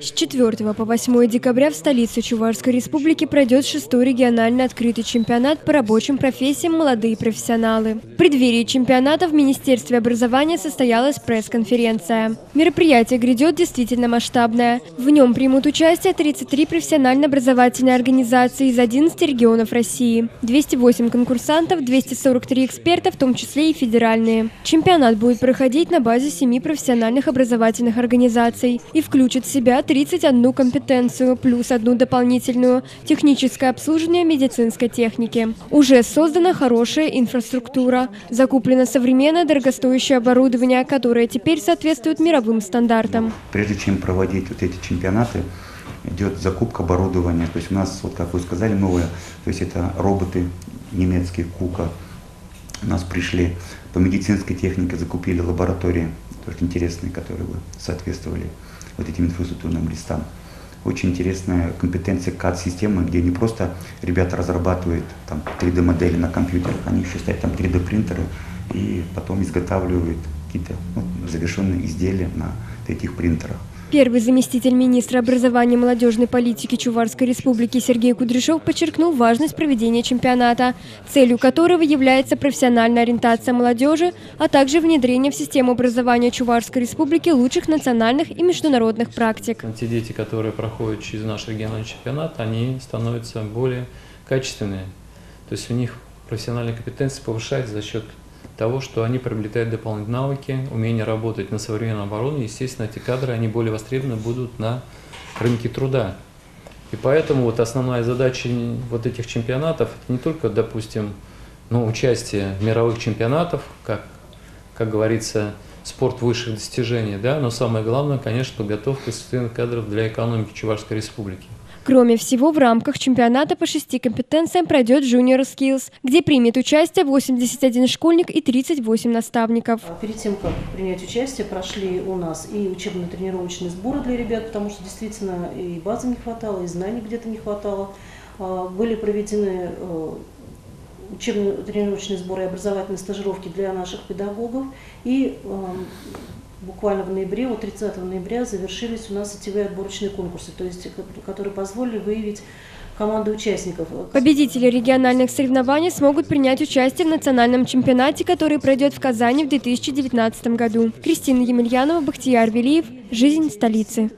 С 4 по 8 декабря в столице Чувашской Республики пройдет 6-й региональный открытый чемпионат по рабочим профессиям «Молодые профессионалы». В преддверии чемпионата в Министерстве образования состоялась пресс-конференция. Мероприятие грядет действительно масштабное. В нем примут участие 33 профессионально-образовательные организации из 11 регионов России, 208 конкурсантов, 243 эксперта, в том числе и федеральные. Чемпионат будет проходить на базе 7 профессиональных образовательных организаций и включит в себя 31 компетенцию, плюс одну дополнительную – техническое обслуживание медицинской техники. Уже создана хорошая инфраструктура, закуплено современное дорогостоящее оборудование, которое теперь соответствует мировым стандартам. Прежде чем проводить вот эти чемпионаты, идет закупка оборудования. То есть у нас, вот как вы сказали, новые, то есть это роботы немецкие, Кука. У нас пришли по медицинской технике, закупили лаборатории, тоже интересные, которые бы соответствовали вот этим инфраструктурным листам. Очень интересная компетенция CAD-системы, где не просто ребята разрабатывают там 3D-модели на компьютерах, они еще ставят там 3D-принтеры и потом изготавливают какие-то завершенные изделия на этих принтерах. Первый заместитель министра образования и молодежной политики Чувашской Республики Сергей Кудряшов подчеркнул важность проведения чемпионата, целью которого является профессиональная ориентация молодежи, а также внедрение в систему образования Чувашской Республики лучших национальных и международных практик. Те дети, которые проходят через наш региональный чемпионат, они становятся более качественными. То есть у них профессиональная компетенция повышается за счет того, что они приобретают дополнительные навыки, умение работать на современном оборудовании. Естественно, эти кадры, они более востребованы будут на рынке труда. И поэтому вот основная задача вот этих чемпионатов – это не только, допустим, участие в мировых чемпионатах, как говорится, спорт высших достижений, да, но самое главное, конечно, подготовка специальных кадров для экономики Чувашской Республики. Кроме всего, в рамках чемпионата по 6 компетенциям пройдет Junior Skills, где примет участие 81 школьник и 38 наставников. Перед тем, как принять участие, прошли у нас и учебно-тренировочные сборы для ребят, потому что действительно и базы не хватало, и знаний где-то не хватало. Были проведены учебно-тренировочные сборы и образовательные стажировки для наших педагогов. И буквально в ноябре, 30 ноября, завершились у нас сетевые отборочные конкурсы, то есть, которые позволили выявить команды участников. Победители региональных соревнований смогут принять участие в национальном чемпионате, который пройдет в Казани в 2019 году. Кристина Емельянова, Бахтияр Велиев. Жизнь столицы.